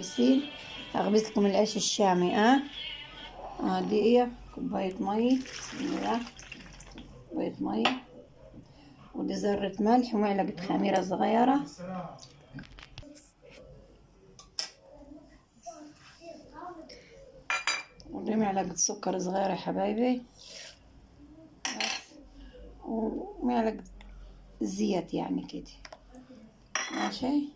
كويسين. هخبز لكم العيش الشامي. دقيقة، كوباية مي، بسم الله، كوباية مي، ودي ذرة ملح ومعلقة خميرة صغيرة، ودي معلقة سكر صغيرة يا حبايبي، ومعلقة زيت يعني كده. ماشي.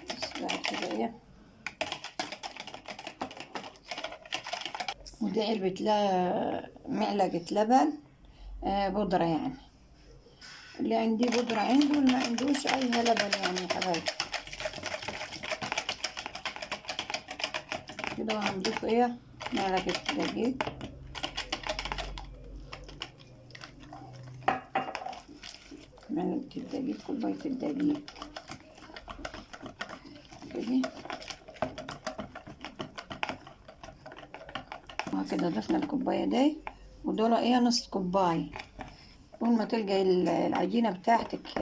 بس بعد كده ودي علبة معلقة لبن بودرة يعني. اللي عندي بودرة عنده، واللي ما عندوش أي لبن يعني يا حبايبي. كده هنضيف معلقة دقيق، معلقة الدقيق، كوباية الدقيق كده. وهكذا ضفنا الكوباية دي، ودول نص كوباية. أول ما تلقى العجينة بتاعتك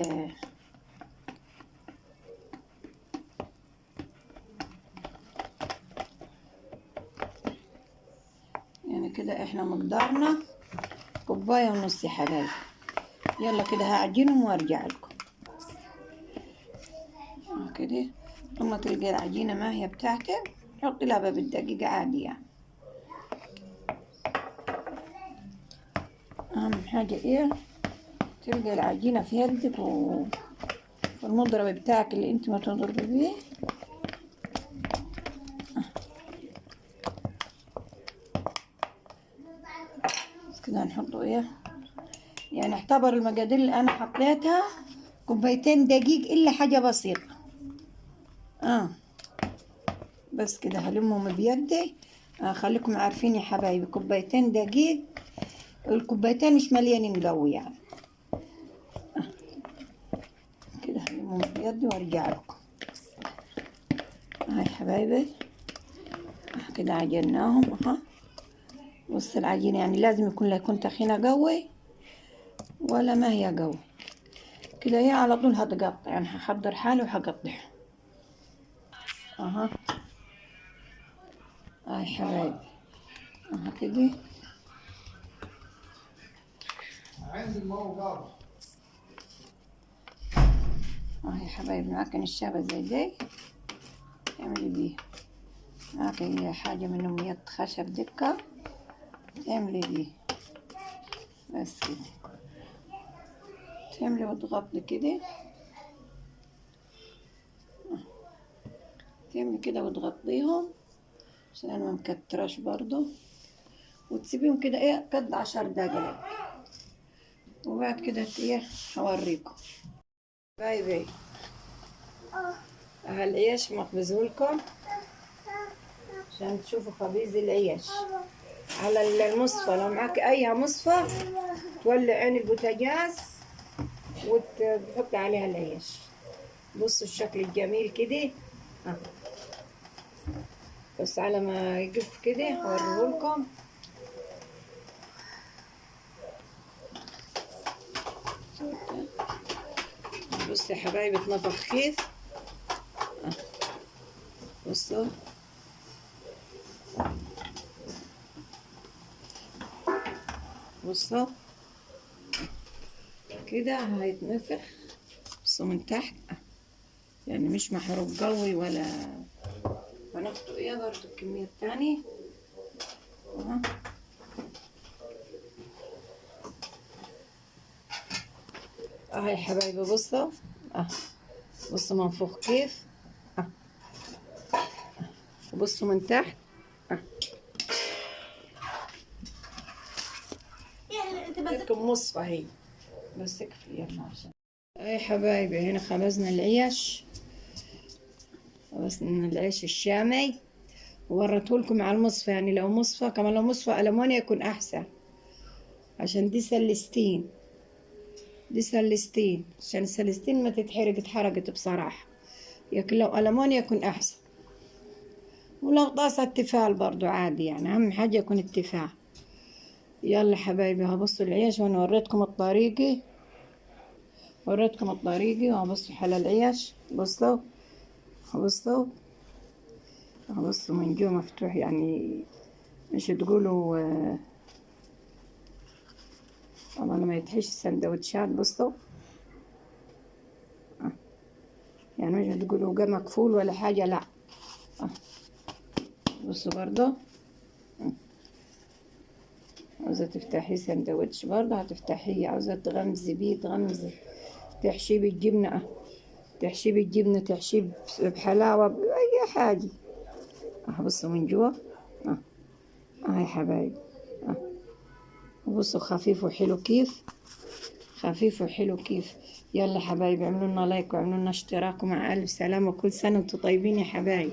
يعني كده احنا مقدارنا كوباية ونص يا حبايبي. يلا كده هعجنهم وارجع لكم كده. لما تلقى العجينة ما هي بتاعتك، حطي لها بالدقيقة عادي يعني. أهم حاجة تلقى العجينة في يدك والمضرب بتاعك اللي انت ما تضربي بيه. بس كده هنحطه يعني اعتبر المقادير اللي انا حطيتها كوبايتين دقيق الا حاجة بسيطة. بس كده هلمهم بيدي. خليكم عارفين يا حبايبي، كوبايتين دقيق، الكوبايتين مش مليانين قوي يعني. كده هلمهم بيدي وارجع لكم. هاي حبايبي كده عجناهم. بص العجينة يعني لازم يكون لا يكون تخينة قوي ولا ما هي قوي كده. هي على طول هتقطع يعني، هحضر حالي وهقطعها. هاي حبايبي كده. عندي الموضوع يا حبايبي. معاكن الشابة زي دي تعملي بيها. معاكن حاجة من أميات خشب دكة تعملي بيها. بس كده تعملي وتغطي كده. تعملي كده وتغطيهم عشان انا ما مكتراش برضو، وتسيبيهم كده قد 10 دقايق. وبعد كده هوريكم باي. العيش مخبزهولكم عشان تشوفوا خبيز العيش على المصفى. لو معاك اي مصفى تولعين البوتاجاز وتحط عليها العيش. بصوا الشكل الجميل كده. بس على ما يقف كده هوريهولكم. بصوا يا حبايبي اتنفخ كيف. بصوا بصوا كده هيتنفخ. بصوا من تحت يعني مش محروق قوي ولا. هناخده برضو الكمية التانية. يا حبايبي بصوا بصوا منفوخ كيف. بصوا من تحت. لكم مصفى هي بس اكفي. يلا عشان يا حبايبي هنا خبزنا العيش. خبزنا العيش الشامي ووريتهولكم على المصفى. يعني لو مصفى كمان، لو مصفى ألمونيا يكون أحسن، عشان دي سلستين. عشان السلستين ما تتحرق. اتحرقت بصراحة. لكن لو ألمونيا يكون أحسن. ولو طاسة تيفال برضو عادي يعني. أهم حاجة يكون التيفال. يلا حبايبي هبصوا العيش، وانا وريتكم الطريقة وهبصوا حلا العيش. بصوا بصوا بصوا من جوا مفتوح، يعني مش تقولوا طبعا ما يتحش السندوتشات. بصوا يعني مش تقولوا جا مقفول ولا حاجة، لا. بصوا برضو عاوزة تفتحي سندوتش برضه هتفتحيه، عاوزة تغمزي بيه تغمزي، تحشيه بالجبنة تحشيه بالجبنة، تحشيه بحلاوة بأي حاجة. بصوا من جوا يا حبايبي. بصوا خفيف وحلو كيف، خفيف وحلو كيف. يلا حبايبي اعملوا لنا لايك واعملوا لنا اشتراك، ومع ألف سلامة، وكل سنة وانتم طيبين يا حبايبي.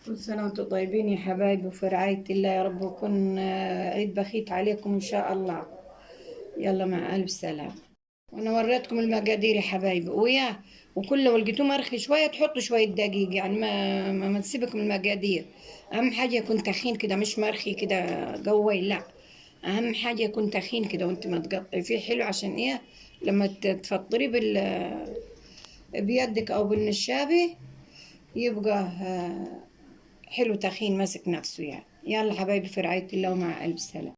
كل سنة وانتم طيبين يا حبايبي، وفي رعاية الله يا رب، ويكون عيد بخيت عليكم إن شاء الله. يلا مع ألف سلامة. وأنا وريتكم المقادير يا حبايبي، وكل لو لقيتوه مرخي شوية تحطوا شوية دقيق، يعني ما تسيبك من المقادير. أهم حاجة يكون تخين كده، مش مرخي كده قوي، لا. أهم حاجة يكون تخين كده، وانت ما تقطعي فيه حلو، عشان ايه لما تفطريه بيدك أو بالنشابة يبقى حلو تخين ماسك نفسه يعني. يلا حبايبي في رعاية الله، ومع ألف سلامة.